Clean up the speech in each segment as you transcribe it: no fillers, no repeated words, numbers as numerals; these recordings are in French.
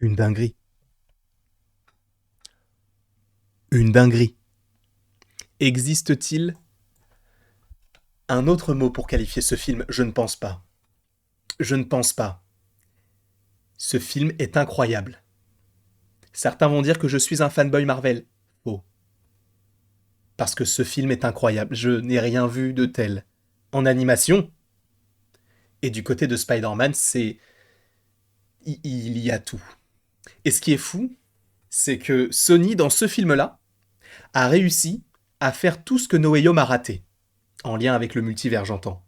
Une dinguerie. Une dinguerie. Existe-t-il un autre mot pour qualifier ce film? Je ne pense pas. Je ne pense pas. Ce film est incroyable. Certains vont dire que je suis un fanboy Marvel. Faux. Parce que ce film est incroyable. Je n'ai rien vu de tel. En animation, et du côté de Spider-Man, c'est... Il y a tout. Et ce qui est fou, c'est que Sony, dans ce film-là, a réussi à faire tout ce que No Way Home a raté. En lien avec le multivers, j'entends.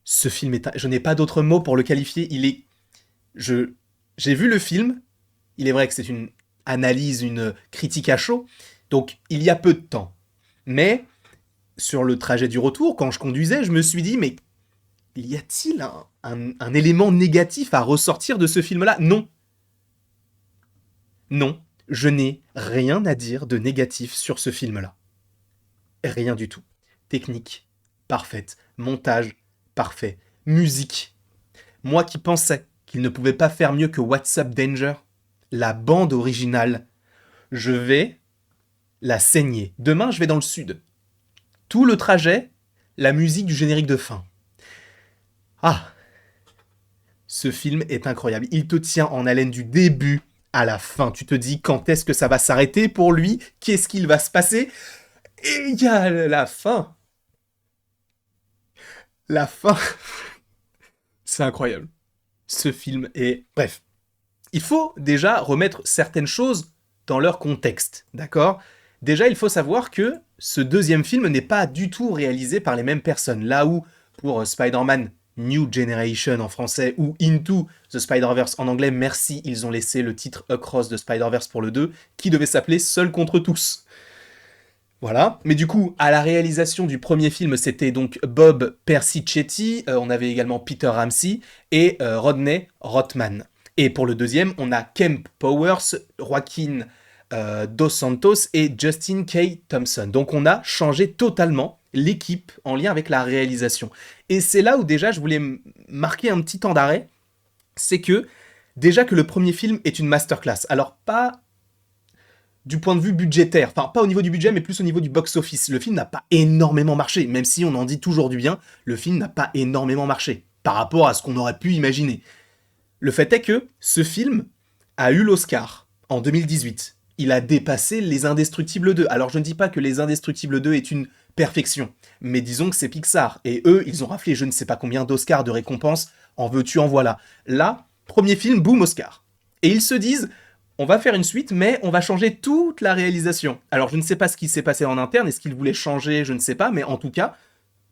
Ce film est... Je n'ai pas d'autre mot pour le qualifier. Il est... Je... J'ai vu le film. Il est vrai que c'est une analyse, une critique à chaud. Donc, il y a peu de temps. Mais, sur le trajet du retour, quand je conduisais, je me suis dit, mais y a-t-il un élément négatif à ressortir de ce film-là? Non. Non. Je n'ai rien à dire de négatif sur ce film-là. Rien du tout. Technique, parfaite. Montage, parfait. Musique. Moi qui pensais qu'il ne pouvait pas faire mieux que What's Up Danger, la bande originale, je vais la saigner. Demain, je vais dans le sud. Tout le trajet, la musique du générique de fin. Ah, ce film est incroyable. Il te tient en haleine du début à la fin. Tu te dis quand est-ce que ça va s'arrêter pour lui? Qu'est-ce qu'il va se passer? Et il y a la fin. La fin. C'est incroyable. Ce film est... Bref. Il faut déjà remettre certaines choses dans leur contexte, d'accord? Déjà, il faut savoir que ce deuxième film n'est pas du tout réalisé par les mêmes personnes. Là où, pour Spider-Man New Generation en français ou Into the Spider-Verse en anglais, merci, ils ont laissé le titre Across the Spider-Verse pour le 2, qui devait s'appeler Seul contre tous. Voilà. Mais du coup, à la réalisation du premier film, c'était donc Bob Persichetti, on avait également Peter Ramsey et Rodney Rothman. Et pour le deuxième, on a Kemp Powers, Joaquin Dos Santos et Justin K. Thompson. Donc on a changé totalement l'équipe en lien avec la réalisation. Et c'est là où déjà je voulais marquer un petit temps d'arrêt, c'est que déjà que le premier film est une masterclass. Alors pas du point de vue budgétaire, enfin pas au niveau du budget mais plus au niveau du box-office. Le film n'a pas énormément marché, même si on en dit toujours du bien, le film n'a pas énormément marché par rapport à ce qu'on aurait pu imaginer. Le fait est que ce film a eu l'Oscar en 2018. Il a dépassé Les Indestructibles 2. Alors je ne dis pas que Les Indestructibles 2 est une perfection, mais disons que c'est Pixar, et eux, ils ont raflé je ne sais pas combien d'Oscars de récompenses, en veux-tu, en voilà. Là, premier film, boum, Oscar. Et ils se disent, on va faire une suite, mais on va changer toute la réalisation. Alors je ne sais pas ce qui s'est passé en interne, est-ce qu'ils voulaient changer, je ne sais pas, mais en tout cas,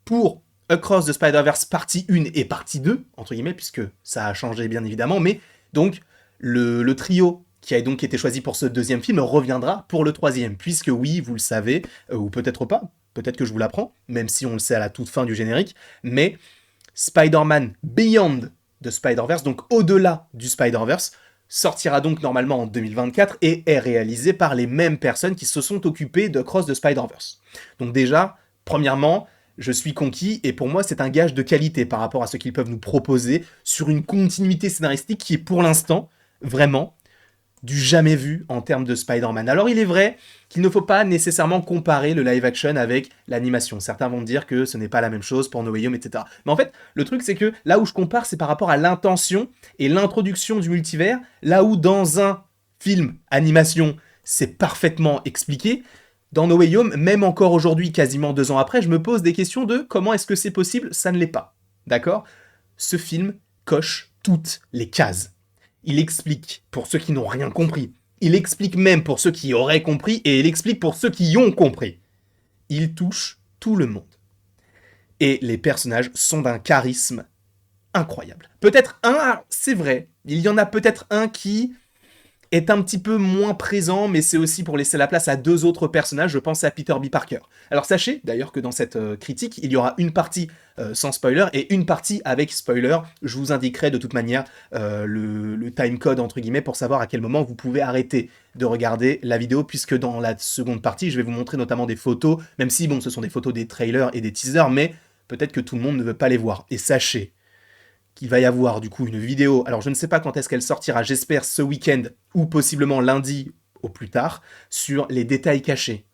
pour Across the Spider-Verse partie 1 et partie 2, entre guillemets, puisque ça a changé bien évidemment, mais donc le trio qui a donc été choisi pour ce deuxième film reviendra pour le troisième, puisque oui, vous le savez, ou peut-être pas, peut-être que je vous l'apprends, même si on le sait à la toute fin du générique, mais Spider-Man Beyond the Spider-Verse, donc au-delà du Spider-Verse, sortira donc normalement en 2024 et est réalisé par les mêmes personnes qui se sont occupées de Cross the Spider-Verse. Donc déjà, premièrement, je suis conquis, et pour moi c'est un gage de qualité par rapport à ce qu'ils peuvent nous proposer sur une continuité scénaristique qui est pour l'instant vraiment du jamais vu en termes de Spider-Man. Alors il est vrai qu'il ne faut pas nécessairement comparer le live action avec l'animation. Certains vont dire que ce n'est pas la même chose pour No Way Home, etc. Mais en fait, le truc c'est que là où je compare, c'est par rapport à l'intention et l'introduction du multivers, là où dans un film animation, c'est parfaitement expliqué, dans No Way Home, même encore aujourd'hui, quasiment 2 ans après, je me pose des questions de comment est-ce que c'est possible, ça ne l'est pas. D'accord? Ce film coche toutes les cases. Il explique pour ceux qui n'ont rien compris. Il explique même pour ceux qui auraient compris, et il explique pour ceux qui ont compris. Il touche tout le monde. Et les personnages sont d'un charisme incroyable. Peut-être un, c'est vrai, il y en a peut-être un qui est un petit peu moins présent, mais c'est aussi pour laisser la place à 2 autres personnages, je pense à Peter B. Parker. Alors sachez d'ailleurs que dans cette critique, il y aura une partie sans spoiler et une partie avec spoiler. Je vous indiquerai de toute manière le timecode entre guillemets pour savoir à quel moment vous pouvez arrêter de regarder la vidéo, puisque dans la seconde partie, je vais vous montrer notamment des photos, même si bon, ce sont des photos des trailers et des teasers, mais peut-être que tout le monde ne veut pas les voir. Et sachez qu'il va y avoir du coup une vidéo. Alors je ne sais pas quand est-ce qu'elle sortira, j'espère ce week-end ou possiblement lundi au plus tard, sur les détails cachés.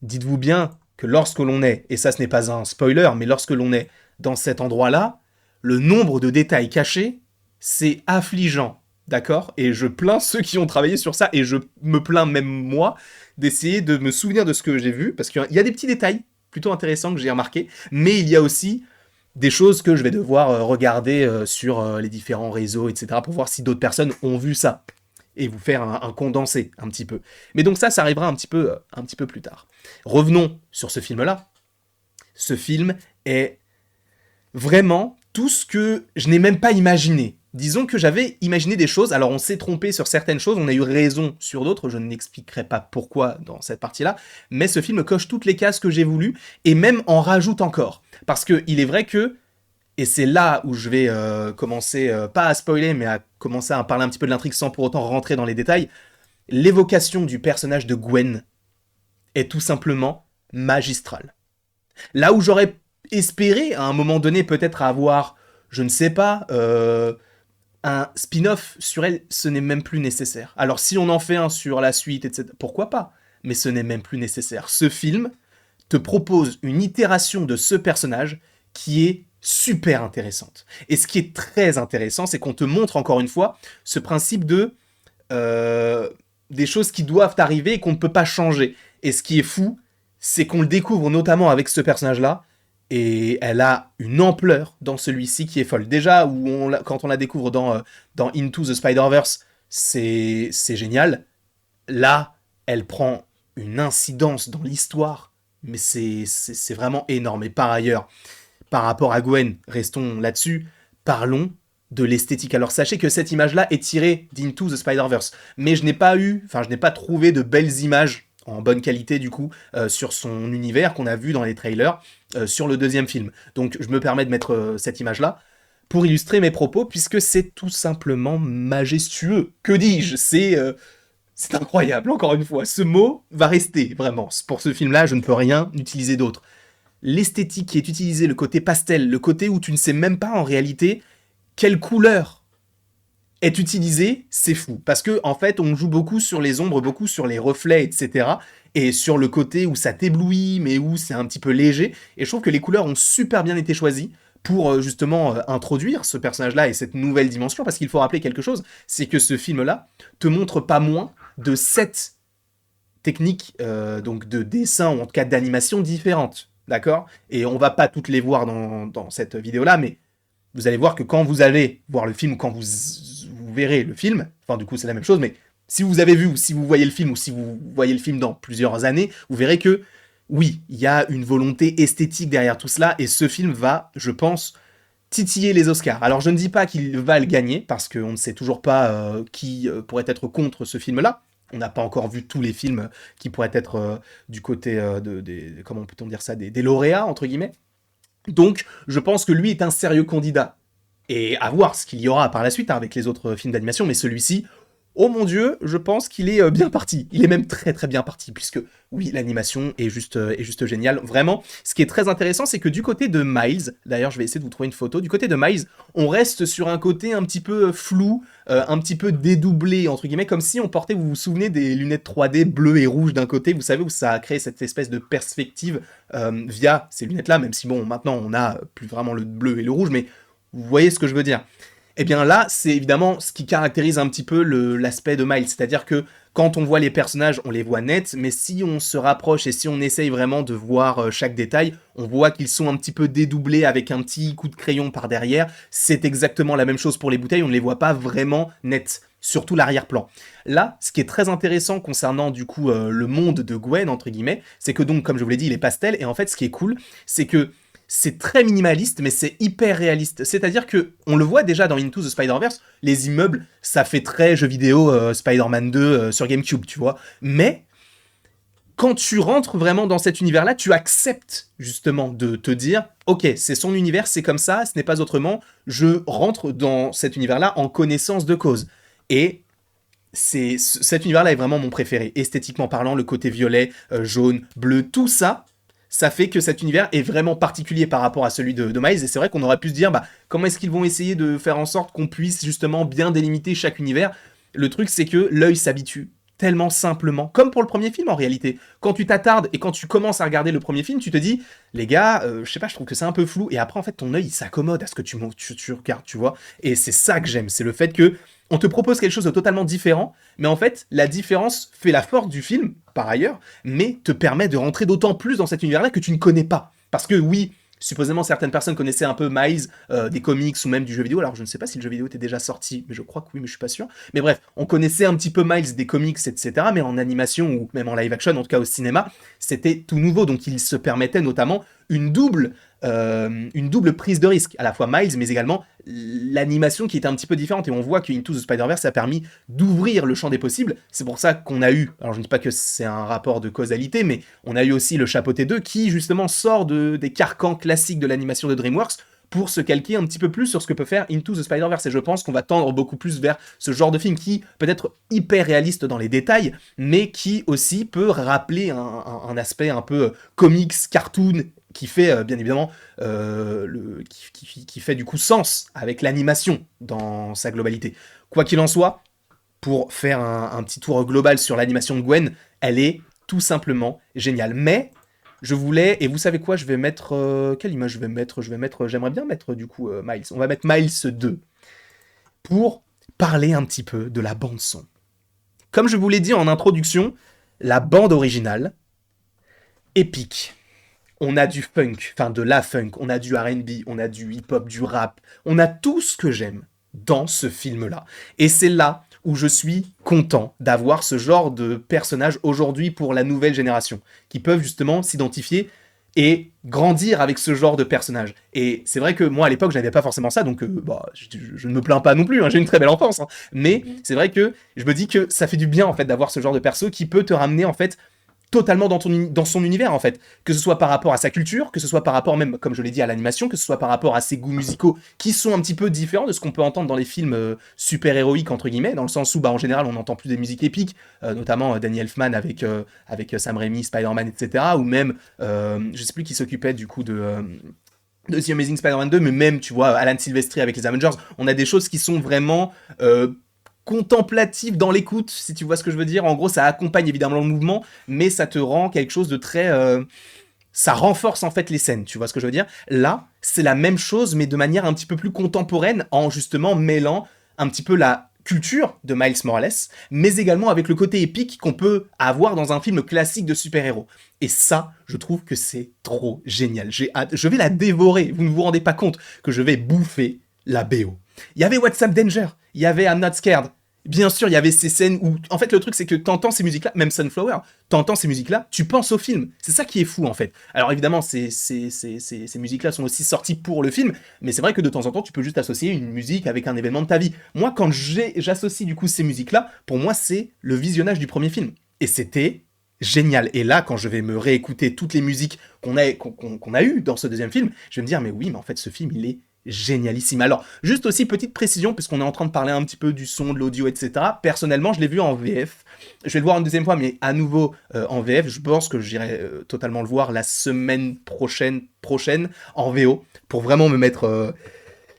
Dites-vous bien que lorsque l'on est, et ça ce n'est pas un spoiler, mais lorsque l'on est dans cet endroit-là, le nombre de détails cachés, c'est affligeant, d'accord? Et je plains ceux qui ont travaillé sur ça, et je me plains même moi d'essayer de me souvenir de ce que j'ai vu, parce qu'il y a des petits détails plutôt intéressants que j'ai remarqués, mais il y a aussi des choses que je vais devoir regarder sur les différents réseaux, etc., pour voir si d'autres personnes ont vu ça et vous faire un condensé un petit peu. Mais donc ça arrivera un petit peu plus tard. Revenons sur ce film-là. Ce film est vraiment tout ce que je n'ai même pas imaginé. Disons que j'avais imaginé des choses, alors on s'est trompé sur certaines choses, on a eu raison sur d'autres, je n'expliquerai pas pourquoi dans cette partie-là, mais ce film coche toutes les cases que j'ai voulu, et même en rajoute encore. Parce qu'il est vrai que, et c'est là où je vais commencer, pas à spoiler, mais à commencer à parler un petit peu de l'intrigue sans pour autant rentrer dans les détails, l'évocation du personnage de Gwen est tout simplement magistrale. Là où j'aurais espéré, à un moment donné, peut-être avoir, je ne sais pas, un spin-off sur elle, ce n'est même plus nécessaire. Alors si on en fait un sur la suite, etc., pourquoi pas? Mais ce n'est même plus nécessaire. Ce film te propose une itération de ce personnage qui est super intéressante. Et ce qui est très intéressant, c'est qu'on te montre encore une fois ce principe de des choses qui doivent arriver et qu'on ne peut pas changer. Et ce qui est fou, c'est qu'on le découvre notamment avec ce personnage-là, et elle a une ampleur dans celui-ci qui est folle. Déjà, quand on la découvre dans Into the Spider-Verse, c'est génial. Là, elle prend une incidence dans l'histoire, mais c'est vraiment énorme. Et par ailleurs, par rapport à Gwen, restons là-dessus, parlons de l'esthétique. Alors sachez que cette image-là est tirée d'Into the Spider-Verse, mais je n'ai pas trouvé de belles images en bonne qualité du coup sur son univers qu'on a vu dans les trailers sur le deuxième film. Donc je me permets de mettre cette image-là pour illustrer mes propos, puisque c'est tout simplement majestueux. Que dis-je? C'est incroyable, encore une fois. Ce mot va rester, vraiment. Pour ce film-là, je ne peux rien utiliser d'autre. L'esthétique qui est utilisée, le côté pastel, le côté où tu ne sais même pas en réalité quelle couleur est utilisée, c'est fou. Parce que en fait, on joue beaucoup sur les ombres, beaucoup sur les reflets, etc. Et sur le côté où ça t'éblouit, mais où c'est un petit peu léger. Et je trouve que les couleurs ont super bien été choisies pour justement introduire ce personnage-là et cette nouvelle dimension. Parce qu'il faut rappeler quelque chose, c'est que ce film-là te montre pas moins de 7 techniques donc de dessin, ou en tout cas d'animation différentes. D'accord? Et on va pas toutes les voir dans cette vidéo-là, mais vous allez voir que quand vous allez voir le film, quand vous verrez le film, enfin du coup c'est la même chose, mais si vous avez vu, ou si vous voyez le film, ou si vous voyez le film dans plusieurs années, vous verrez que oui, il y a une volonté esthétique derrière tout cela, et ce film va, je pense, titiller les Oscars. Alors je ne dis pas qu'il va le gagner, parce qu'on ne sait toujours pas qui pourrait être contre ce film-là. On n'a pas encore vu tous les films qui pourraient être du côté comment peut-on dire ça, des lauréats, entre guillemets. Donc, je pense que lui est un sérieux candidat. Et à voir ce qu'il y aura par la suite avec les autres films d'animation, mais celui-ci, oh mon dieu, je pense qu'il est bien parti. Il est même très très bien parti, puisque oui, l'animation est juste géniale. Vraiment, ce qui est très intéressant, c'est que du côté de Miles, d'ailleurs je vais essayer de vous trouver une photo, du côté de Miles, on reste sur un côté un petit peu flou, un petit peu dédoublé, entre guillemets, comme si on portait, vous vous souvenez, des lunettes 3D bleues et rouges d'un côté, vous savez, où ça a créé cette espèce de perspective via ces lunettes-là, même si bon, maintenant on a plus vraiment le bleu et le rouge, mais vous voyez ce que je veux dire. Eh bien là, c'est évidemment ce qui caractérise un petit peu l'aspect de Miles, c'est-à-dire que quand on voit les personnages, on les voit nets, mais si on se rapproche et si on essaye vraiment de voir chaque détail, on voit qu'ils sont un petit peu dédoublés avec un petit coup de crayon par derrière. C'est exactement la même chose pour les bouteilles, on ne les voit pas vraiment nets, surtout l'arrière-plan. Là, ce qui est très intéressant concernant du coup le monde de Gwen, entre guillemets, c'est que donc, comme je vous l'ai dit, il est pastel, et en fait, ce qui est cool, c'est que c'est très minimaliste, mais c'est hyper réaliste. C'est-à-dire que on le voit déjà dans Into the Spider-Verse, les immeubles, ça fait très jeu vidéo Spider-Man 2 sur GameCube, tu vois. Mais quand tu rentres vraiment dans cet univers-là, tu acceptes justement de te dire « Ok, c'est son univers, c'est comme ça, ce n'est pas autrement. Je rentre dans cet univers-là en connaissance de cause. » Et cet univers-là est vraiment mon préféré. Esthétiquement parlant, le côté violet, jaune, bleu, tout ça, ça fait que cet univers est vraiment particulier par rapport à celui de Miles, et c'est vrai qu'on aurait pu se dire, bah, comment est-ce qu'ils vont essayer de faire en sorte qu'on puisse justement bien délimiter chaque univers. Le truc, c'est que l'œil s'habitue tellement simplement, comme pour le premier film en réalité. Quand tu t'attardes et quand tu commences à regarder le premier film, tu te dis, les gars, je sais pas, je trouve que c'est un peu flou, et après en fait ton œil il s'accommode à ce que tu regardes, tu vois, et c'est ça que j'aime, c'est le fait que on te propose quelque chose de totalement différent, mais en fait la différence fait la force du film, par ailleurs, mais te permet de rentrer d'autant plus dans cet univers-là que tu ne connais pas. Parce que oui, supposément certaines personnes connaissaient un peu Miles des comics ou même du jeu vidéo. Alors je ne sais pas si le jeu vidéo était déjà sorti, mais je crois que oui, mais je suis pas sûr. Mais bref, on connaissait un petit peu Miles des comics, etc. Mais en animation ou même en live action, en tout cas au cinéma, c'était tout nouveau. Donc il se permettait notamment une double prise de risque, à la fois Miles, mais également l'animation qui était un petit peu différente. Et on voit que Into the Spider-Verse a permis d'ouvrir le champ des possibles. C'est pour ça qu'on a eu, alors je ne dis pas que c'est un rapport de causalité, mais on a eu aussi le Chapeauté 2 qui justement sort des carcans classiques de l'animation de DreamWorks pour se calquer un petit peu plus sur ce que peut faire Into the Spider-Verse. Et je pense qu'on va tendre beaucoup plus vers ce genre de film qui peut être hyper réaliste dans les détails, mais qui aussi peut rappeler un aspect un peu comics, cartoon, qui fait bien évidemment qui fait du coup sens avec l'animation dans sa globalité. Quoi qu'il en soit, pour faire un petit tour global sur l'animation de Gwen, elle est tout simplement géniale. Mais je voulais, et vous savez quoi, je vais mettre quelle image j'aimerais bien mettre du coup Miles. On va mettre Miles 2 pour parler un petit peu de la bande son. Comme je vous l'ai dit en introduction, la bande originale, épique. On a du funk, enfin de la funk, on a du R&B, on a du hip-hop, du rap, on a tout ce que j'aime dans ce film-là. Et c'est là où je suis content d'avoir ce genre de personnages aujourd'hui pour la nouvelle génération, qui peuvent justement s'identifier et grandir avec ce genre de personnages. Et c'est vrai que moi à l'époque j'avais pas forcément ça, donc je ne me plains pas non plus, hein, j'ai une très belle enfance, hein. Mais c'est vrai que je me dis que ça fait du bien en fait d'avoir ce genre de perso qui peut te ramener en fait totalement dans son univers en fait, que ce soit par rapport à sa culture, que ce soit par rapport même, comme je l'ai dit, à l'animation, que ce soit par rapport à ses goûts musicaux qui sont un petit peu différents de ce qu'on peut entendre dans les films super-héroïques entre guillemets, dans le sens où en général on n'entend plus des musiques épiques, notamment Danny Elfman avec Sam Raimi, Spider-Man, etc. Ou même, je sais plus qui s'occupait du coup de The Amazing Spider-Man 2, mais même, tu vois, Alan Silvestri avec les Avengers, on a des choses qui sont vraiment contemplatif dans l'écoute, si tu vois ce que je veux dire. En gros, ça accompagne évidemment le mouvement, mais ça te rend quelque chose de très... ça renforce en fait les scènes, tu vois ce que je veux dire. Là, c'est la même chose, mais de manière un petit peu plus contemporaine, en justement mêlant un petit peu la culture de Miles Morales, mais également avec le côté épique qu'on peut avoir dans un film classique de super-héros. Et ça, je trouve que c'est trop génial. J'ai hâte, je vais la dévorer, vous ne vous rendez pas compte que je vais bouffer la BO. Il y avait What's Up Danger, il y avait I'm Not Scared. Bien sûr, il y avait ces scènes où... En fait, le truc, c'est que t'entends ces musiques-là, même Sunflower, t'entends ces musiques-là, tu penses au film. C'est ça qui est fou, en fait. Alors, évidemment, ces musiques-là sont aussi sorties pour le film, mais c'est vrai que de temps en temps, tu peux juste associer une musique avec un événement de ta vie. Moi, quand j'associe, du coup, ces musiques-là, pour moi, c'est le visionnage du premier film. Et c'était génial. Et là, quand je vais me réécouter toutes les musiques qu'on a eues dans ce deuxième film, je vais me dire, mais oui, mais en fait, ce film, il est génialissime. Alors, juste aussi, petite précision, puisqu'on est en train de parler un petit peu du son, de l'audio, etc. Personnellement, je l'ai vu en VF. Je vais le voir une deuxième fois, mais à nouveau en VF. Je pense que j'irai totalement le voir la semaine prochaine en VO, pour vraiment me mettre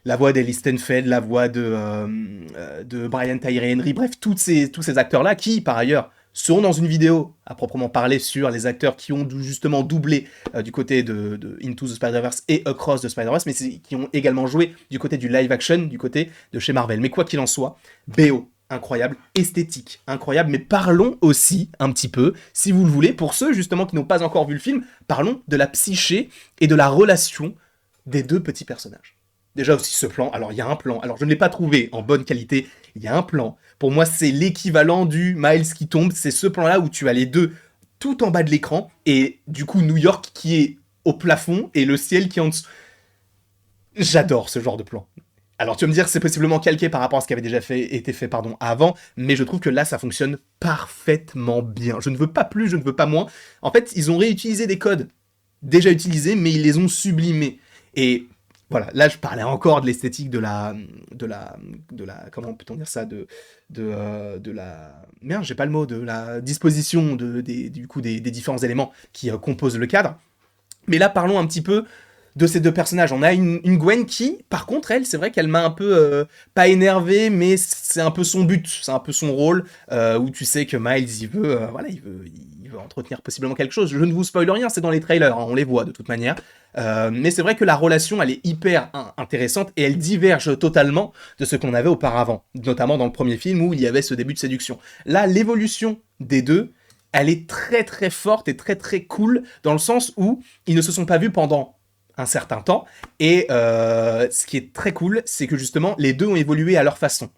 la voix d'Ellie Stenfeld, la voix de Brian Tyree Henry, bref, tous ces acteurs-là qui, par ailleurs, seront dans une vidéo à proprement parler sur les acteurs qui ont justement doublé du côté de Into the Spider-Verse et Across the Spider-Verse, mais qui ont également joué du côté du live action, du côté de chez Marvel. Mais quoi qu'il en soit, BO, incroyable, esthétique, incroyable, mais parlons aussi un petit peu, si vous le voulez, pour ceux justement qui n'ont pas encore vu le film, parlons de la psyché et de la relation des deux petits personnages. Déjà aussi ce plan, alors il y a un plan, alors je ne l'ai pas trouvé en bonne qualité, il y a un plan, pour moi c'est l'équivalent du Miles qui tombe, c'est ce plan là où tu as les deux tout en bas de l'écran, et du coup New York qui est au plafond et le ciel qui est en dessous. J'adore ce genre de plan. Alors tu vas me dire que c'est possiblement calqué par rapport à ce qui avait déjà été fait avant, mais je trouve que là ça fonctionne parfaitement bien. Je ne veux pas plus, je ne veux pas moins. En fait, ils ont réutilisé des codes déjà utilisés, mais ils les ont sublimés. Et voilà, là je parlais encore de l'esthétique de la, comment peut-on dire ça, de la, merde, j'ai pas le mot, de la disposition du coup des différents éléments qui composent le cadre. Mais là, parlons un petit peu de ces deux personnages. On a une Gwen qui, par contre, elle, c'est vrai qu'elle m'a un peu, pas énervé, mais c'est un peu son but, c'est un peu son rôle, où tu sais que Miles, voilà, il veut entretenir possiblement quelque chose. Je ne vous spoil rien, c'est dans les trailers, hein, on les voit de toute manière. Mais c'est vrai que la relation, elle est hyper intéressante et elle diverge totalement de ce qu'on avait auparavant, notamment dans le premier film où il y avait ce début de séduction. Là, l'évolution des deux, elle est très très forte et très très cool, dans le sens où ils ne se sont pas vus pendant un certain temps, et ce qui est très cool, c'est que justement, les deux ont évolué à leur façon.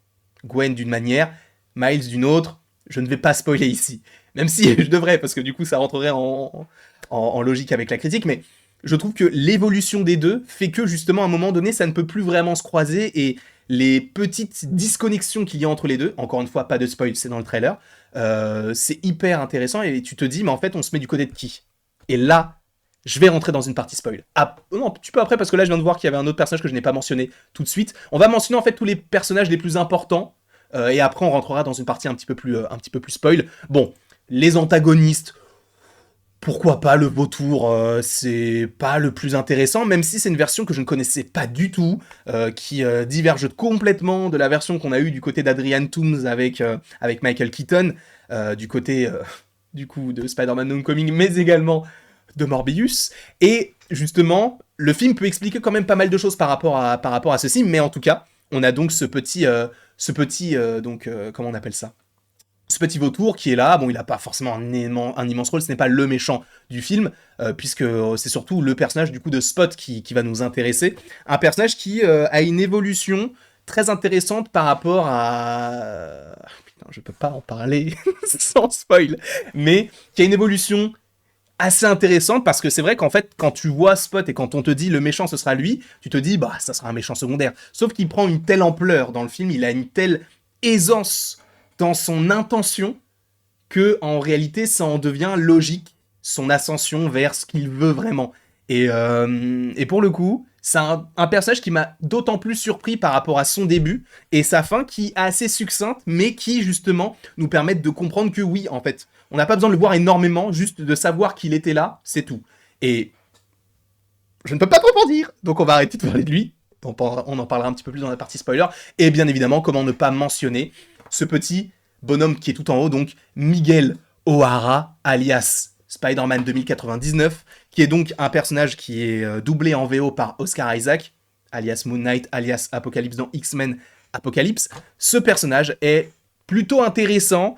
Gwen d'une manière, Miles d'une autre, je ne vais pas spoiler ici, même si je devrais, parce que du coup ça rentrerait en logique avec la critique, mais je trouve que l'évolution des deux fait que justement à un moment donné, ça ne peut plus vraiment se croiser, et les petites disconnexions qu'il y a entre les deux, encore une fois, pas de spoil, c'est dans le trailer, c'est hyper intéressant, et tu te dis, mais en fait, on se met du côté de qui? Et là, je vais rentrer dans une partie spoil. Ah, non, tu peux après, parce que là, je viens de voir qu'il y avait un autre personnage que je n'ai pas mentionné tout de suite. On va mentionner en fait tous les personnages les plus importants, et après, on rentrera dans une partie un petit peu plus spoil. Bon, les antagonistes, pourquoi pas, le vautour, c'est pas le plus intéressant, même si c'est une version que je ne connaissais pas du tout, qui diverge complètement de la version qu'on a eue du côté d'Adrian Toomes avec Michael Keaton, du côté, du coup, de Spider-Man Homecoming, mais également de Morbius. Et justement, le film peut expliquer quand même pas mal de choses par rapport à ceci, mais en tout cas, on a donc comment on appelle ça, ce petit vautour qui est là. Bon, il n'a pas forcément un immense rôle, ce n'est pas le méchant du film, puisque c'est surtout le personnage du coup de Spot qui va nous intéresser. Un personnage qui a une évolution très intéressante par rapport à... Putain, je peux pas en parler sans spoil, mais qui a une évolution assez intéressante, parce que c'est vrai qu'en fait, quand tu vois Spot et quand on te dit le méchant ce sera lui, tu te dis bah ça sera un méchant secondaire. Sauf qu'il prend une telle ampleur dans le film, il a une telle aisance dans son intention que en réalité ça en devient logique, son ascension vers ce qu'il veut vraiment. Et pour le coup, c'est un personnage qui m'a d'autant plus surpris par rapport à son début et sa fin, qui est assez succincte, mais qui justement nous permettent de comprendre que oui, en fait, on n'a pas besoin de le voir énormément, juste de savoir qu'il était là, c'est tout. Et je ne peux pas trop en dire, donc on va arrêter de parler de lui. On en parlera un petit peu plus dans la partie spoiler. Et bien évidemment, comment ne pas mentionner ce petit bonhomme qui est tout en haut, donc Miguel O'Hara, alias Spider-Man 2099, qui est donc un personnage qui est doublé en VO par Oscar Isaac, alias Moon Knight, alias Apocalypse dans X-Men Apocalypse. Ce personnage est plutôt intéressant.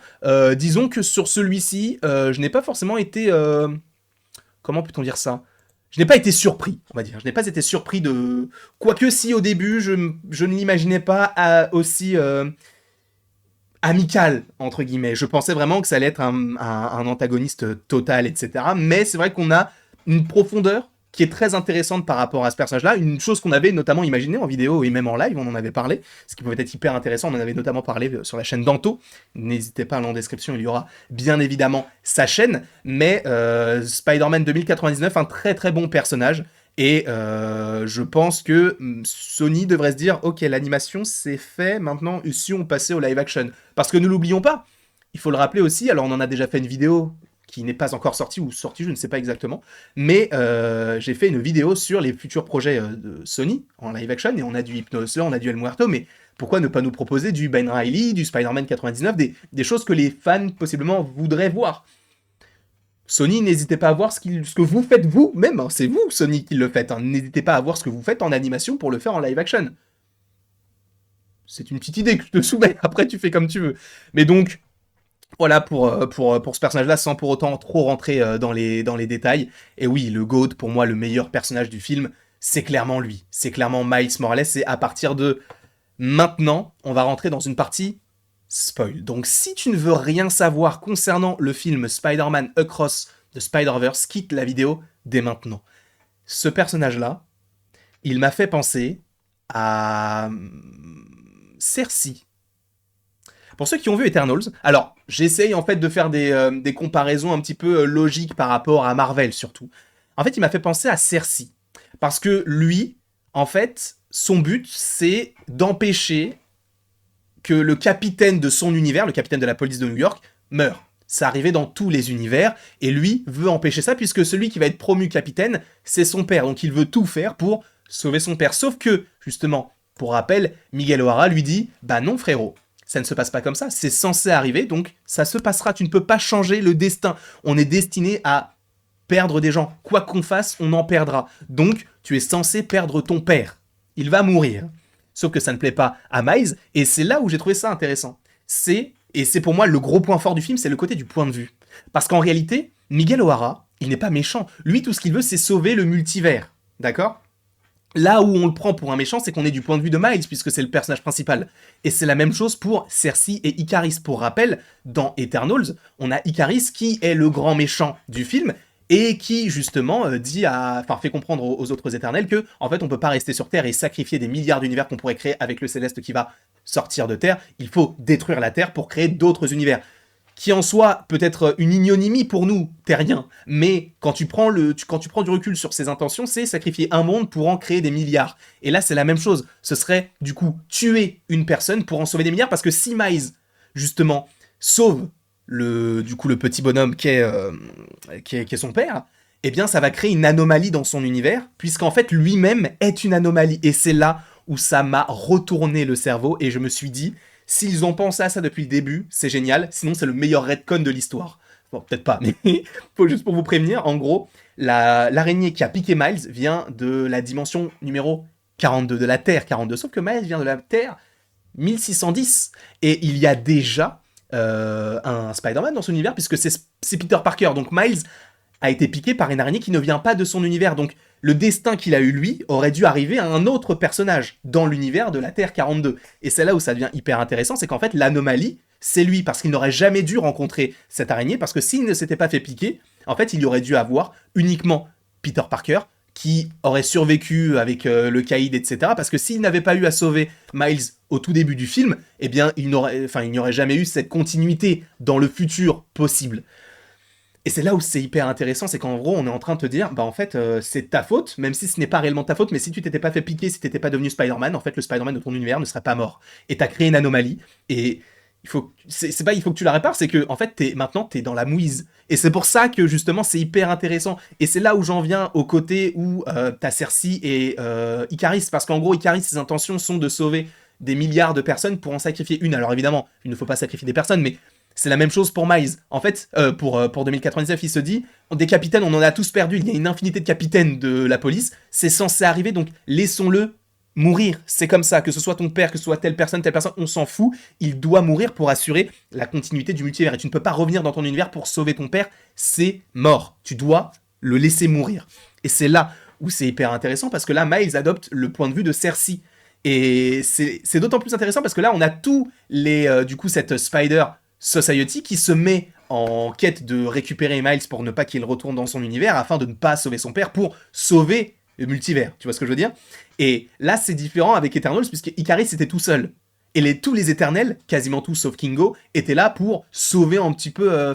Disons que sur celui-ci, je n'ai pas forcément été... comment peut-on dire ça ? Je n'ai pas été surpris, on va dire. Je n'ai pas été surpris de... Quoique si au début, je ne l'imaginais pas aussi... amical, entre guillemets. Je pensais vraiment que ça allait être un antagoniste total, etc. Mais c'est vrai qu'on a une profondeur qui est très intéressante par rapport à ce personnage-là, une chose qu'on avait notamment imaginé en vidéo et même en live, on en avait parlé, ce qui pouvait être hyper intéressant, on en avait notamment parlé sur la chaîne d'Anto, n'hésitez pas, en description, il y aura bien évidemment sa chaîne, mais Spider-Man 2099, un très très bon personnage, et je pense que Sony devrait se dire, ok, l'animation c'est fait, maintenant si on passait au live action, parce que ne l'oublions pas, il faut le rappeler aussi, alors on en a déjà fait une vidéo qui n'est pas encore sortie, ou sortie, je ne sais pas exactement, mais j'ai fait une vidéo sur les futurs projets de Sony en live action, et on a du Hypnoslayer, on a du El Muerto, mais pourquoi ne pas nous proposer du Ben Reilly, du Spider-Man 99, des choses que les fans possiblement voudraient voir. Sony, n'hésitez pas à voir ce que vous faites vous-même, hein. C'est vous, Sony, qui le faites, hein. N'hésitez pas à voir ce que vous faites en animation pour le faire en live action. C'est une petite idée que je te soumets, après tu fais comme tu veux. Mais donc, voilà pour ce personnage-là, sans pour autant trop rentrer dans les détails. Et oui, le GOAT, pour moi, le meilleur personnage du film, c'est clairement lui. C'est clairement Miles Morales, et à partir de maintenant, on va rentrer dans une partie spoil. Donc si tu ne veux rien savoir concernant le film Spider-Man Across the Spider-Verse, quitte la vidéo dès maintenant. Ce personnage-là, il m'a fait penser à Cersei. Pour ceux qui ont vu Eternals, alors j'essaye en fait de faire des comparaisons un petit peu logiques par rapport à Marvel surtout. En fait, il m'a fait penser à Cersei. Parce que lui, en fait, son but, c'est d'empêcher que le capitaine de son univers, le capitaine de la police de New York, meure. ça arrivait dans tous les univers, et lui veut empêcher ça, puisque celui qui va être promu capitaine, c'est son père, donc il veut tout faire pour sauver son père. Sauf que, justement, pour rappel, Miguel O'Hara lui dit « Bah non frérot, ça ne se passe pas comme ça, c'est censé arriver, donc ça se passera, tu ne peux pas changer le destin. On est destiné à perdre des gens, quoi qu'on fasse, on en perdra. Donc, tu es censé perdre ton père. Il va mourir. » Sauf que ça ne plaît pas à Miles, et c'est là où j'ai trouvé ça intéressant. Et c'est pour moi le gros point fort du film, c'est le côté du point de vue. Parce qu'en réalité, Miguel O'Hara, il n'est pas méchant. Lui, tout ce qu'il veut, c'est sauver le multivers. D'accord ? Là où on le prend pour un méchant, c'est qu'on est du point de vue de Miles, puisque c'est le personnage principal. Et c'est la même chose pour Cersei et Ikaris. Pour rappel, dans Eternals, on a Ikaris qui est le grand méchant du film, et qui, justement, fait comprendre aux autres éternels que, en fait, on peut pas rester sur Terre et sacrifier des milliards d'univers qu'on pourrait créer avec le Céleste qui va sortir de Terre. Il faut détruire la Terre pour créer d'autres univers. Qui en soi peut être une ignonymie pour nous, terriens, mais quand tu prends du recul sur ses intentions, c'est sacrifier un monde pour en créer des milliards. Et là, c'est la même chose. Ce serait, du coup, tuer une personne pour en sauver des milliards, parce que si Miles, justement, sauve le petit bonhomme qui est son père, eh bien, ça va créer une anomalie dans son univers, puisqu'en fait, lui-même est une anomalie. Et c'est là où ça m'a retourné le cerveau, et je me suis dit... S'ils ont pensé à ça depuis le début, c'est génial, sinon c'est le meilleur retcon de l'histoire. Bon, peut-être pas, mais faut juste pour vous prévenir, en gros, l'araignée qui a piqué Miles vient de la dimension numéro 42, de la Terre 42, sauf que Miles vient de la Terre 1610, et il y a déjà un Spider-Man dans son univers, puisque c'est Peter Parker, donc Miles a été piqué par une araignée qui ne vient pas de son univers, donc le destin qu'il a eu lui aurait dû arriver à un autre personnage dans l'univers de la Terre 42. Et c'est là où ça devient hyper intéressant, c'est qu'en fait l'anomalie, c'est lui, parce qu'il n'aurait jamais dû rencontrer cette araignée, parce que s'il ne s'était pas fait piquer, en fait il y aurait dû avoir uniquement Peter Parker, qui aurait survécu avec le caïd, etc. Parce que s'il n'avait pas eu à sauver Miles au tout début du film, eh bien il n'y aurait jamais eu cette continuité dans le futur possible. Et c'est là où c'est hyper intéressant, c'est qu'en gros, on est en train de te dire, bah en fait, c'est ta faute, même si ce n'est pas réellement ta faute, mais si tu t'étais pas fait piquer, si t'étais pas devenu Spider-Man, en fait, le Spider-Man de ton univers ne serait pas mort. Et t'as créé une anomalie, et il faut que tu la répares, c'est que, en fait, maintenant, t'es dans la mouise. Et c'est pour ça que, justement, c'est hyper intéressant. Et c'est là où j'en viens au côté où t'as Cersei et Ikaris, parce qu'en gros, Ikaris, ses intentions sont de sauver des milliards de personnes pour en sacrifier une. Alors évidemment, il ne faut pas sacrifier des personnes, mais c'est la même chose pour Miles. En fait, pour 2099, il se dit, des capitaines, on en a tous perdu, il y a une infinité de capitaines de la police, c'est censé arriver, donc laissons-le mourir. C'est comme ça, que ce soit ton père, que ce soit telle personne, on s'en fout, il doit mourir pour assurer la continuité du multivers. Et tu ne peux pas revenir dans ton univers pour sauver ton père, c'est mort. Tu dois le laisser mourir. Et c'est là où c'est hyper intéressant, parce que là, Miles adopte le point de vue de Cersei. Et c'est d'autant plus intéressant parce que là, on a tous cette Spider Society qui se met en quête de récupérer Miles pour ne pas qu'il retourne dans son univers, afin de ne pas sauver son père, pour sauver le multivers. Tu vois ce que je veux dire ? Et là, c'est différent avec Eternals, puisque Ikaris était tout seul. Et tous les éternels, quasiment tous sauf Kingo, étaient là pour sauver un petit peu,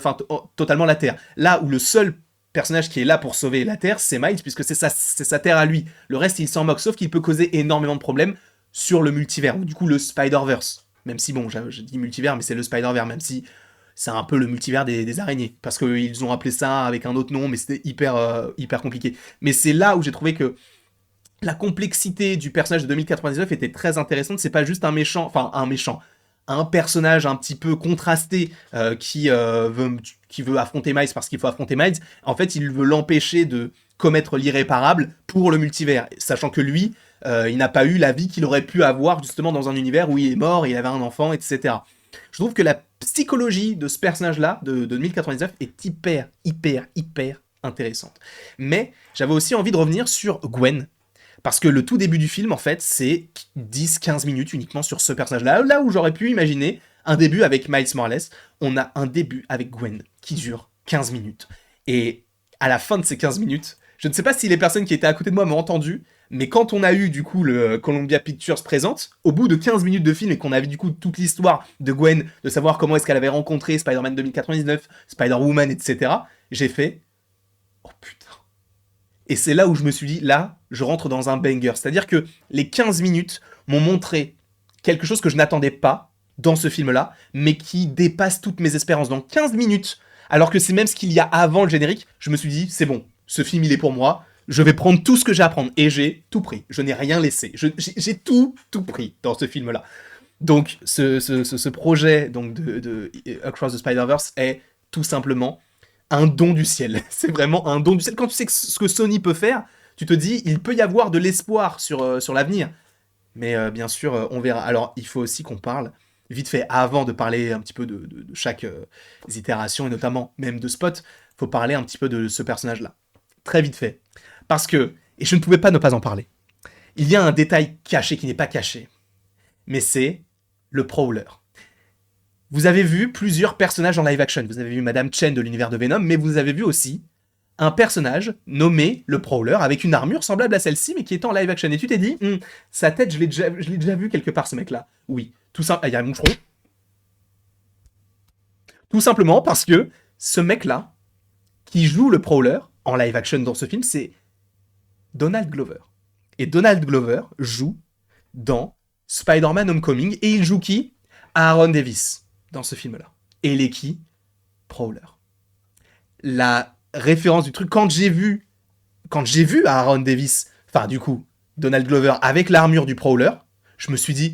totalement la Terre. Là où le seul personnage qui est là pour sauver la Terre, c'est Miles, puisque c'est sa Terre à lui. Le reste, il s'en moque, sauf qu'il peut causer énormément de problèmes sur le multivers, ou du coup le Spider-Verse. Même si, bon, je dis multivers, mais c'est le Spider-Verse, même si c'est un peu le multivers des araignées. Parce qu'ils ont appelé ça avec un autre nom, mais c'était hyper compliqué. Mais c'est là où j'ai trouvé que la complexité du personnage de 2099 était très intéressante. C'est pas juste un personnage un petit peu contrasté qui veut affronter Miles parce qu'il faut affronter Miles. En fait, il veut l'empêcher de commettre l'irréparable pour le multivers, sachant que lui, il n'a pas eu la vie qu'il aurait pu avoir justement dans un univers où il est mort, il avait un enfant, etc. Je trouve que la psychologie de ce personnage-là, de 2099, est hyper intéressante. Mais j'avais aussi envie de revenir sur Gwen, parce que le tout début du film, en fait, c'est 10-15 minutes uniquement sur ce personnage-là. Là où j'aurais pu imaginer un début avec Miles Morales, on a un début avec Gwen qui dure 15 minutes. Et à la fin de ces 15 minutes, je ne sais pas si les personnes qui étaient à côté de moi m'ont entendu, mais quand on a eu du coup le Columbia Pictures présente, au bout de 15 minutes de film et qu'on avait du coup toute l'histoire de Gwen, de savoir comment est-ce qu'elle avait rencontré Spider-Man 2099, Spider-Woman, etc., j'ai fait « Oh putain !» Et c'est là où je me suis dit, là, je rentre dans un banger. C'est-à-dire que les 15 minutes m'ont montré quelque chose que je n'attendais pas dans ce film-là, mais qui dépasse toutes mes espérances. Dans 15 minutes, alors que c'est même ce qu'il y a avant le générique. Je me suis dit, c'est bon, ce film il est pour moi, je vais prendre tout ce que j'ai à prendre, et j'ai tout pris, je n'ai rien laissé, j'ai tout pris dans ce film-là. Donc ce projet donc, de Across the Spider-Verse est tout simplement un don du ciel. C'est vraiment un don du ciel. Quand tu sais ce que Sony peut faire, tu te dis, il peut y avoir de l'espoir sur l'avenir. Mais bien sûr, on verra. Alors, il faut aussi qu'on parle, vite fait, avant de parler un petit peu de chaque itération, et notamment même de Spot, faut parler un petit peu de ce personnage-là. Très vite fait. Parce que, et je ne pouvais pas ne pas en parler, il y a un détail caché qui n'est pas caché. Mais c'est le Prowler. Vous avez vu plusieurs personnages en live action. Vous avez vu Madame Chen de l'univers de Venom, mais vous avez vu aussi un personnage nommé le Prowler avec une armure semblable à celle-ci, mais qui est en live action. Et tu t'es dit, sa tête, je l'ai déjà vu quelque part, ce mec-là. Oui, tout ça. Il y a un moucheron. Tout simplement parce que ce mec-là, qui joue le Prowler en live action dans ce film, c'est Donald Glover. Et Donald Glover joue dans Spider-Man Homecoming, et il joue qui? Aaron Davis dans ce film-là. Et il est qui? Prowler. La référence du truc, quand j'ai vu Aaron Davis, enfin du coup, Donald Glover avec l'armure du Prowler, je me suis dit,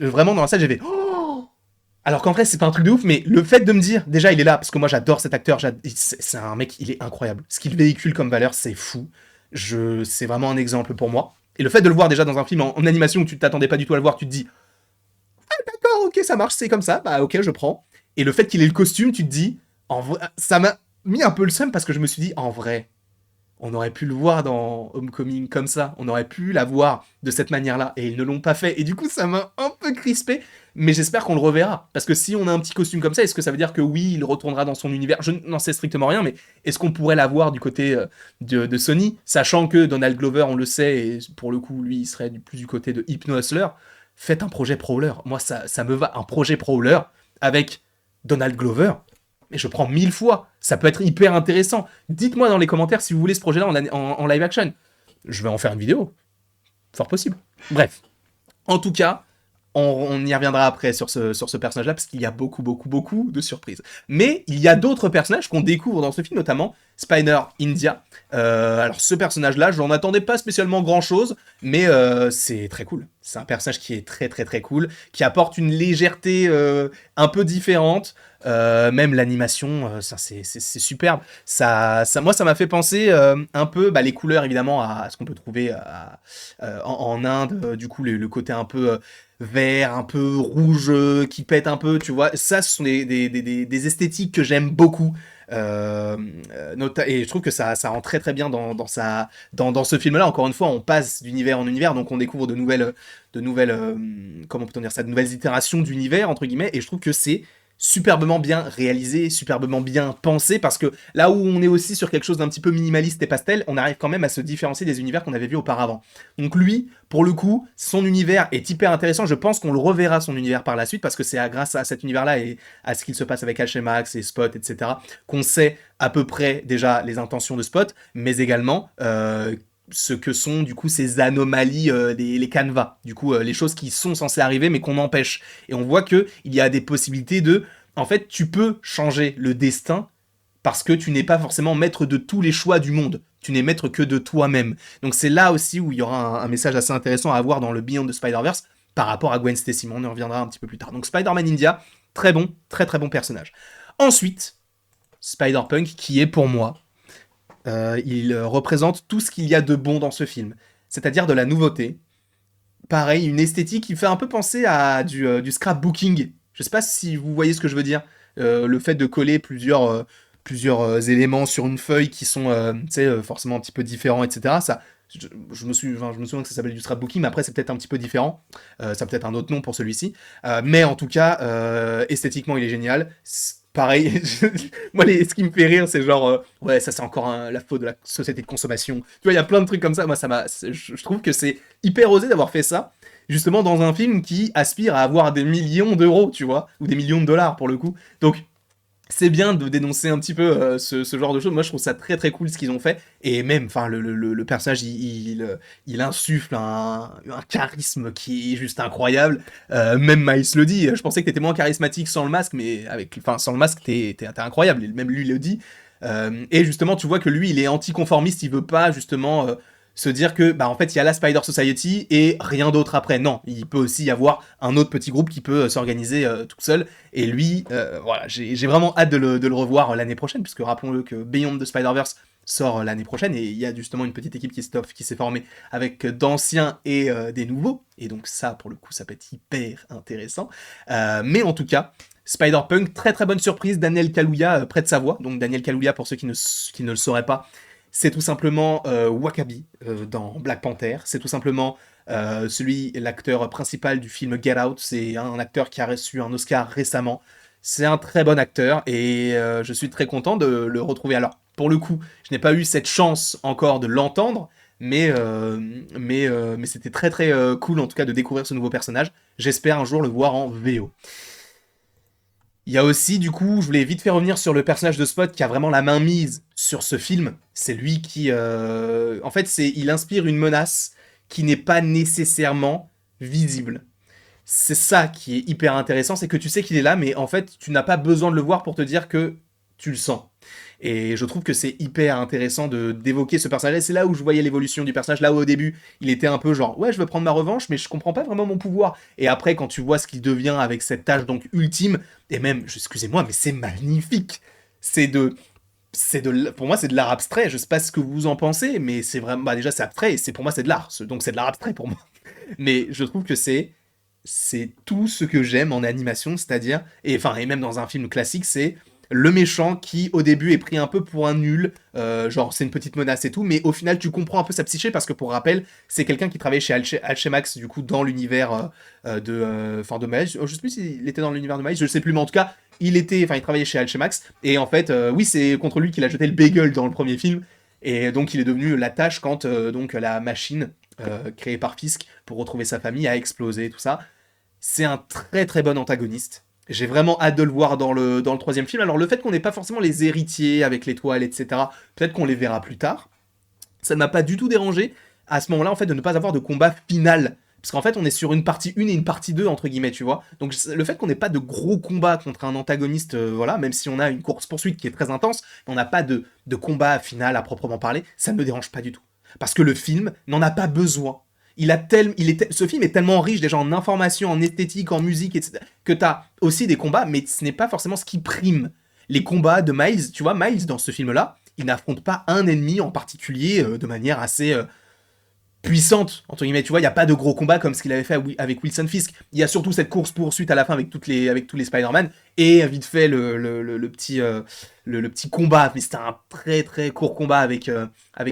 vraiment dans la salle, j'ai fait oh. Alors qu'en vrai, c'est pas un truc de ouf, mais le fait de me dire, déjà il est là, parce que moi j'adore cet acteur, c'est un mec, il est incroyable. Ce qu'il véhicule comme valeur, c'est fou. C'est vraiment un exemple pour moi. Et le fait de le voir déjà dans un film en animation où tu t'attendais pas du tout à le voir, tu te dis ah d'accord, ok, ça marche, c'est comme ça, bah ok, je prends. Et le fait qu'il ait le costume, tu te dis, en vrai, ça m'a mis un peu le seum parce que je me suis dit, en vrai, on aurait pu le voir dans Homecoming comme ça, on aurait pu la voir de cette manière-là, et ils ne l'ont pas fait, et du coup ça m'a un peu crispé, mais j'espère qu'on le reverra, parce que si on a un petit costume comme ça, est-ce que ça veut dire que oui, il retournera dans son univers? Je n'en sais strictement rien, mais est-ce qu'on pourrait la voir du côté de Sony, sachant que Donald Glover, on le sait, et pour le coup, lui, il serait plus du côté de Hypno Hustler. Faites un projet Prowler, moi ça me va, un projet Prowler avec Donald Glover, mais je prends 1000 fois. Ça peut être hyper intéressant. Dites-moi dans les commentaires si vous voulez ce projet-là en live action. Je vais en faire une vidéo. Fort possible. Bref. En tout cas, on y reviendra après sur ce personnage-là, parce qu'il y a beaucoup de surprises. Mais il y a d'autres personnages qu'on découvre dans ce film, notamment Spider-India. Alors ce personnage-là, je n'en attendais pas spécialement grand-chose, mais c'est très cool. C'est un personnage qui est très cool, qui apporte une légèreté un peu différente. Même l'animation, c'est superbe. Moi, ça m'a fait penser un peu, les couleurs évidemment, à ce qu'on peut trouver en Inde. Du coup, le côté un peu vert, un peu rouge, qui pète un peu, tu vois. Ça, ce sont des esthétiques que j'aime beaucoup. Et je trouve que ça rend très bien dans ce film-là. Encore une fois, on passe d'univers en univers, donc on découvre de nouvelles comment peut-on dire ça, de nouvelles itérations d'univers entre guillemets. Et je trouve que c'est superbement bien réalisé, superbement bien pensé, parce que là où on est aussi sur quelque chose d'un petit peu minimaliste et pastel, on arrive quand même à se différencier des univers qu'on avait vus auparavant. Donc lui, pour le coup, son univers est hyper intéressant. Je pense qu'on le reverra, son univers, par la suite, parce que c'est grâce à cet univers-là et à ce qu'il se passe avec Alchemax et Spot, etc., qu'on sait à peu près déjà les intentions de Spot, mais également ce que sont du coup ces anomalies, les canevas, du coup les choses qui sont censées arriver mais qu'on empêche. Et on voit que il y a des possibilités en fait, tu peux changer le destin parce que tu n'es pas forcément maître de tous les choix du monde. Tu n'es maître que de toi-même. Donc c'est là aussi où il y aura un message assez intéressant à avoir dans le Beyond the Spider-Verse par rapport à Gwen Stacy. On y reviendra un petit peu plus tard. Donc Spider-Man India, très bon personnage. Ensuite, Spider-Punk, qui est pour moi il représente tout ce qu'il y a de bon dans ce film, c'est-à-dire de la nouveauté. Pareil, une esthétique qui fait un peu penser à du scrapbooking. Je sais pas si vous voyez ce que je veux dire. Le fait de coller plusieurs éléments sur une feuille qui sont forcément un petit peu différents, etc. Ça, je me souviens que ça s'appelle du scrapbooking, mais après c'est peut-être un petit peu différent. Ça peut être un autre nom pour celui-ci. Mais en tout cas, esthétiquement, il est génial. Pareil, moi ce qui me fait rire, c'est genre ouais, ça c'est encore la faute de la société de consommation. Tu vois, il y a plein de trucs comme ça. Moi, je trouve que c'est hyper osé d'avoir fait ça, justement dans un film qui aspire à avoir des millions d'euros, tu vois, ou des millions de dollars pour le coup. Donc c'est bien de dénoncer un petit peu ce genre de choses. Moi, je trouve ça très très cool ce qu'ils ont fait. Et même, enfin, le personnage, il insuffle un charisme qui est juste incroyable. Même Miles le dit. Je pensais que t'étais moins charismatique sans le masque, mais enfin, sans le masque, t'es incroyable. Et même lui le dit. Et justement, tu vois que lui, il est anticonformiste. Il veut pas justement se dire que, bah, en fait, il y a la Spider Society et rien d'autre après. Non, il peut aussi y avoir un autre petit groupe qui peut s'organiser tout seul. Et lui, voilà, j'ai vraiment hâte de le revoir l'année prochaine, puisque rappelons-le que Beyond the Spider-Verse sort l'année prochaine, et il y a justement une petite équipe qui s'est formée avec d'anciens et des nouveaux, et donc ça, pour le coup, ça peut être hyper intéressant. Mais en tout cas, Spider-Punk, très très bonne surprise, Daniel Kaluuya près de sa voix, donc Daniel Kaluuya, pour ceux qui ne le sauraient pas, c'est tout simplement Wakabi dans Black Panther, c'est tout simplement l'acteur principal du film Get Out, c'est un acteur qui a reçu un Oscar récemment. C'est un très bon acteur et je suis très content de le retrouver. Alors, pour le coup, je n'ai pas eu cette chance encore de l'entendre, mais c'était très très cool en tout cas de découvrir ce nouveau personnage. J'espère un jour le voir en VO. Il y a aussi, du coup, je voulais vite faire revenir sur le personnage de Spot qui a vraiment la main mise sur ce film. C'est lui qui, en fait, il inspire une menace qui n'est pas nécessairement visible. C'est ça qui est hyper intéressant, c'est que tu sais qu'il est là, mais en fait, tu n'as pas besoin de le voir pour te dire que tu le sens. Et je trouve que c'est hyper intéressant d'évoquer ce personnage. Et c'est là où je voyais l'évolution du personnage. Là où au début, il était un peu genre, ouais, je veux prendre ma revanche, mais je comprends pas vraiment mon pouvoir. Et après, quand tu vois ce qu'il devient avec cette tâche donc ultime, et même, excusez-moi, mais c'est magnifique. C'est de, pour moi, c'est de l'art abstrait. Je sais pas ce que vous en pensez, mais c'est vraiment, bah déjà, c'est abstrait et pour moi, c'est de l'art. Donc c'est de l'art abstrait pour moi. Mais je trouve que c'est tout ce que j'aime en animation, c'est-à-dire, et même dans un film classique, c'est le méchant qui au début est pris un peu pour un nul, genre c'est une petite menace et tout, mais au final tu comprends un peu sa psyché parce que pour rappel, c'est quelqu'un qui travaillait chez Alchemax du coup dans l'univers de Miles. Je sais plus s'il était dans l'univers de Miles, je sais plus, mais en tout cas il travaillait chez Alchemax et en fait oui c'est contre lui qu'il a jeté le bagel dans le premier film et donc il est devenu la tâche quand donc la machine créée par Fisk pour retrouver sa famille a explosé tout ça. C'est un très très bon antagoniste. J'ai vraiment hâte de le voir dans le troisième film. Alors le fait qu'on n'ait pas forcément les héritiers avec l'étoile, etc., peut-être qu'on les verra plus tard, ça ne m'a pas du tout dérangé à ce moment-là en fait de ne pas avoir de combat final. Parce qu'en fait on est sur une partie 1 et une partie 2 entre guillemets, tu vois. Donc le fait qu'on n'ait pas de gros combat contre un antagoniste, voilà, même si on a une course-poursuite qui est très intense, on n'a pas de combat final à proprement parler, ça ne me dérange pas du tout. Parce que le film n'en a pas besoin. Ce film est tellement riche déjà en informations, en esthétique, en musique, etc., que t'as aussi des combats, mais ce n'est pas forcément ce qui prime. Les combats de Miles, tu vois, Miles dans ce film-là, il n'affronte pas un ennemi en particulier de manière assez puissante, entre guillemets, tu vois, il n'y a pas de gros combats comme ce qu'il avait fait avec Wilson Fisk. Il y a surtout cette course-poursuite à la fin avec tous les Spider-Man, et vite fait le petit combat, mais c'était un très très court combat avec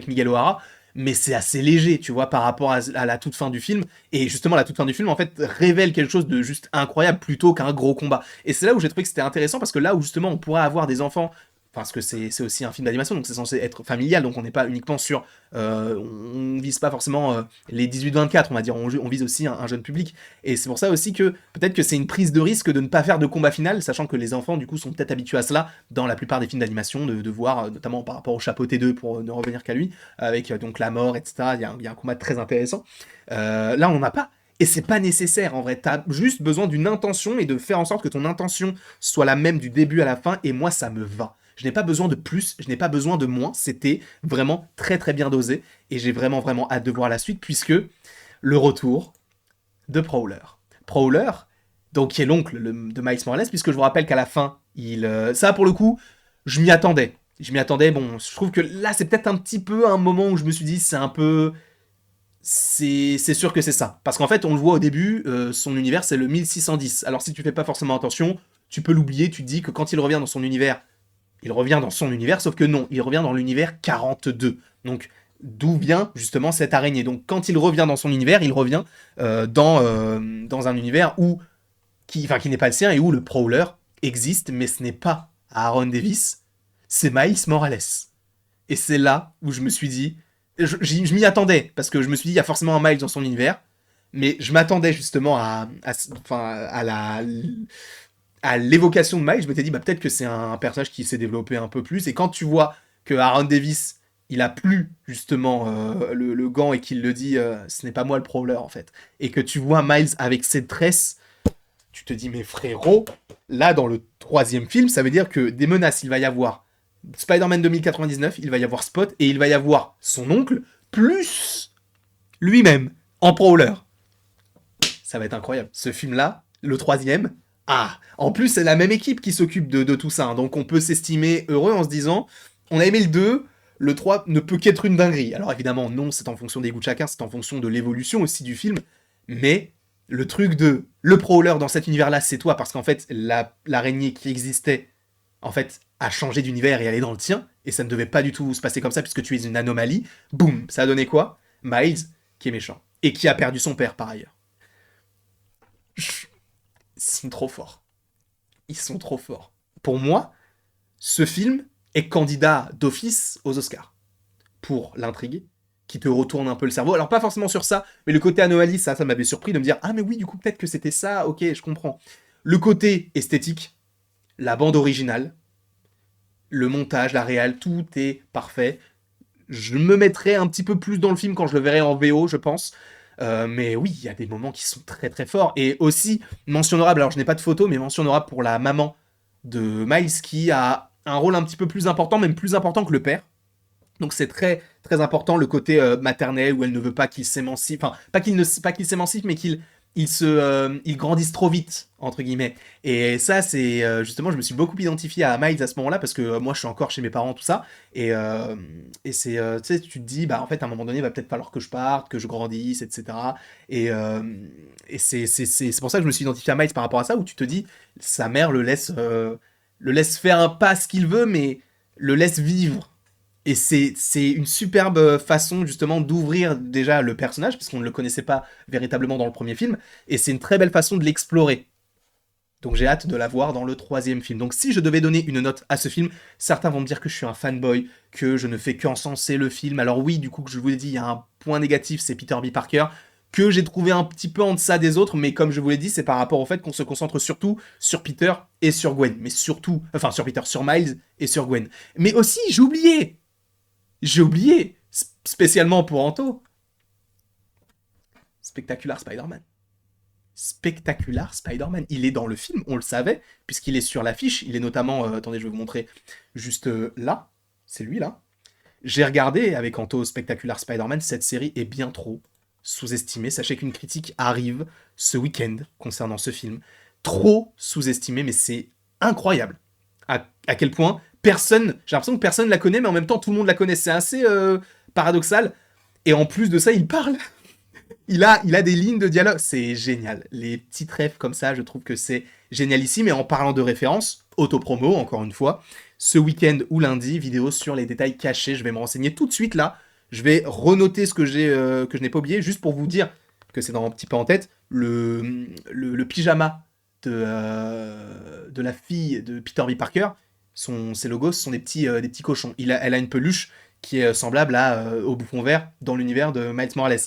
Miguel O'Hara, mais c'est assez léger, tu vois, par rapport à la toute fin du film, et justement la toute fin du film, en fait, révèle quelque chose de juste incroyable plutôt qu'un gros combat. Et c'est là où j'ai trouvé que c'était intéressant, parce que là où justement on pourrait avoir des enfants parce que c'est aussi un film d'animation, donc c'est censé être familial, donc on n'est pas uniquement sur... on vise pas forcément les 18-24, on va dire, on vise aussi un jeune public. Et c'est pour ça aussi que peut-être que c'est une prise de risque de ne pas faire de combat final, sachant que les enfants, du coup, sont peut-être habitués à cela dans la plupart des films d'animation, de voir, notamment par rapport au Chapeau T2, pour ne revenir qu'à lui, avec donc la mort, etc. Il y a un combat très intéressant. Là, on n'en a pas. Et c'est pas nécessaire en vrai, t'as juste besoin d'une intention et de faire en sorte que ton intention soit la même du début à la fin, et moi ça me va. Je n'ai pas besoin de plus, je n'ai pas besoin de moins, c'était vraiment très très bien dosé, et j'ai vraiment vraiment hâte de voir la suite, puisque le retour de Prowler. Prowler, donc qui est l'oncle de Miles Morales, puisque je vous rappelle qu'à la fin, ça pour le coup, je m'y attendais. Je m'y attendais, bon, je trouve que là c'est peut-être un petit peu un moment où je me suis dit c'est un peu... C'est sûr que c'est ça. Parce qu'en fait, on le voit au début, son univers, c'est le 1610. Alors si tu fais pas forcément attention, tu peux l'oublier, tu te dis que quand il revient dans son univers, il revient dans son univers, sauf que non, il revient dans l'univers 42. Donc, d'où vient justement cette araignée. Donc, quand il revient dans son univers, il revient dans un univers qui n'est pas le sien et où le Prowler existe, mais ce n'est pas Aaron Davis, c'est Miles Morales. Et c'est là où je me suis dit, je m'y attendais, parce que je me suis dit, il y a forcément un Miles dans son univers, mais je m'attendais justement à à l'évocation de Miles, je m'étais dit, bah, peut-être que c'est un personnage qui s'est développé un peu plus. Et quand tu vois que Aaron Davis, il a plus justement le gant et qu'il le dit, ce n'est pas moi le prowler en fait. Et que tu vois Miles avec ses tresses, tu te dis, mais frérot, là dans le troisième film, ça veut dire que des menaces, il va y avoir Spider-Man 2099, il va y avoir Spot et il va y avoir son oncle, plus lui-même en prowler. Ça va être incroyable. Ce film-là, le troisième, en plus, c'est la même équipe qui s'occupe de tout ça. Hein. Donc on peut s'estimer heureux en se disant, on a aimé le 2, le 3 ne peut qu'être une dinguerie. Alors évidemment, non, c'est en fonction des goûts de chacun, c'est en fonction de l'évolution aussi du film. Mais le truc de le prowler dans cet univers-là, c'est toi, parce qu'en fait, l'araignée qui existait, en fait, a changé d'univers et elle est dans le tien, et ça ne devait pas du tout se passer comme ça, puisque tu es une anomalie. Boum, ça a donné quoi? Miles, qui est méchant. Et qui a perdu son père, par ailleurs. Ils sont trop forts. Ils sont trop forts. Pour moi, ce film est candidat d'office aux Oscars. Pour l'intrigue, qui te retourne un peu le cerveau. Alors pas forcément sur ça, mais le côté anomalie, ça m'avait surpris de me dire, ah mais oui, du coup peut-être que c'était ça, ok, je comprends. Le côté esthétique, la bande originale, le montage, la réal, tout est parfait. Je me mettrai un petit peu plus dans le film quand je le verrai en VO, je pense. Mais oui, il y a des moments qui sont très très forts. Et aussi, mention honorable, alors je n'ai pas de photo, mais mention honorable pour la maman de Miles qui a un rôle un petit peu plus important, même plus important que le père. Donc c'est très très important le côté maternel où elle ne veut pas qu'il s'émancipe, enfin pas qu'il s'émancipe, mais il grandisse trop vite entre guillemets. Et ça c'est justement je me suis beaucoup identifié à Miles à ce moment-là parce que moi je suis encore chez mes parents tout ça et c'est tu sais tu te dis bah en fait à un moment donné il va peut-être falloir que je parte, que je grandisse etc. Et, euh, et c'est pour ça que je me suis identifié à Miles par rapport à ça où tu te dis sa mère le laisse faire un pas ce qu'il veut mais le laisse vivre et c'est une superbe façon justement d'ouvrir déjà le personnage, parce qu'on ne le connaissait pas véritablement dans le premier film, et c'est une très belle façon de l'explorer. Donc j'ai hâte de la voir dans le troisième film. Donc si je devais donner une note à ce film, certains vont me dire que je suis un fanboy, que je ne fais qu'encenser le film. Alors oui, du coup, que je vous l'ai dit, il y a un point négatif, c'est Peter B. Parker, que j'ai trouvé un petit peu en deçà des autres, mais comme je vous l'ai dit, c'est par rapport au fait qu'on se concentre surtout sur Peter et sur Gwen. Mais surtout, enfin sur Peter, sur Miles et sur Gwen. Mais aussi, j'ai oublié, spécialement pour Anto, Spectacular Spider-Man. Spectacular Spider-Man. Il est dans le film, on le savait, puisqu'il est sur l'affiche. Il est notamment, attendez, je vais vous montrer juste là. C'est lui là. J'ai regardé avec Anto Spectacular Spider-Man. Cette série est bien trop sous-estimée. Sachez qu'une critique arrive ce week-end concernant ce film. Trop sous-estimée, mais c'est incroyable. À quel point personne, j'ai l'impression que personne la connaît, mais en même temps tout le monde la connaît. C'est assez paradoxal. Et en plus de ça, il parle. Il a des lignes de dialogue. C'est génial. Les petites rêves comme ça, je trouve que c'est génialissime. Et en parlant de références, autopromo, encore une fois, ce week-end ou lundi, vidéo sur les détails cachés. Je vais me renseigner tout de suite là. Je vais renoter ce que que je n'ai pas oublié, juste pour vous dire que c'est dans un petit peu en tête. Le pyjama de la fille de Peter B. Parker, ses logos, ce sont des petits cochons. Elle a une peluche qui est semblable au bouffon vert dans l'univers de Miles Morales.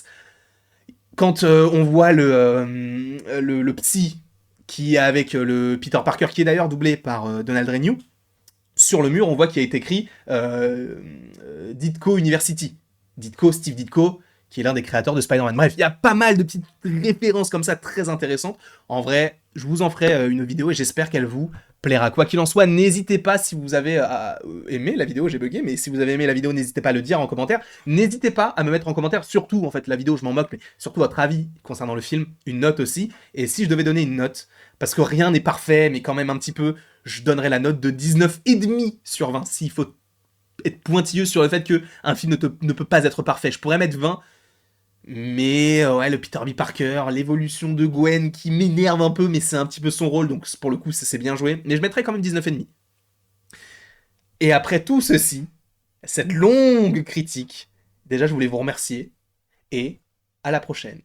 Quand on voit le psy qui est avec le Peter Parker, qui est d'ailleurs doublé par Donald Renew, sur le mur, on voit qu'il a été écrit Ditko University. Steve Ditko, qui est l'un des créateurs de Spider-Man. Bref, il y a pas mal de petites références comme ça très intéressantes. En vrai, je vous en ferai une vidéo et j'espère qu'elle vous plaira. Quoi qu'il en soit, n'hésitez pas si vous avez aimé la vidéo, j'ai bugué, mais si vous avez aimé la vidéo, n'hésitez pas à le dire en commentaire. N'hésitez pas à me mettre en commentaire, surtout, en fait, la vidéo, je m'en moque, mais surtout votre avis concernant le film, une note aussi. Et si je devais donner une note, parce que rien n'est parfait, mais quand même un petit peu, je donnerais la note de 19,5 sur 20, s'il faut être pointilleux sur le fait qu'un film ne peut pas être parfait. Je pourrais mettre 20, mais ouais, le Peter B. Parker, l'évolution de Gwen qui m'énerve un peu, mais c'est un petit peu son rôle, donc pour le coup, c'est bien joué. Mais je mettrais quand même 19,5. Et après tout ceci, cette longue critique, déjà je voulais vous remercier, et à la prochaine,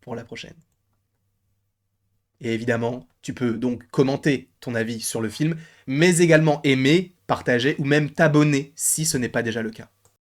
pour la prochaine. Et évidemment, tu peux donc commenter ton avis sur le film, mais également aimer, partager ou même t'abonner si ce n'est pas déjà le cas.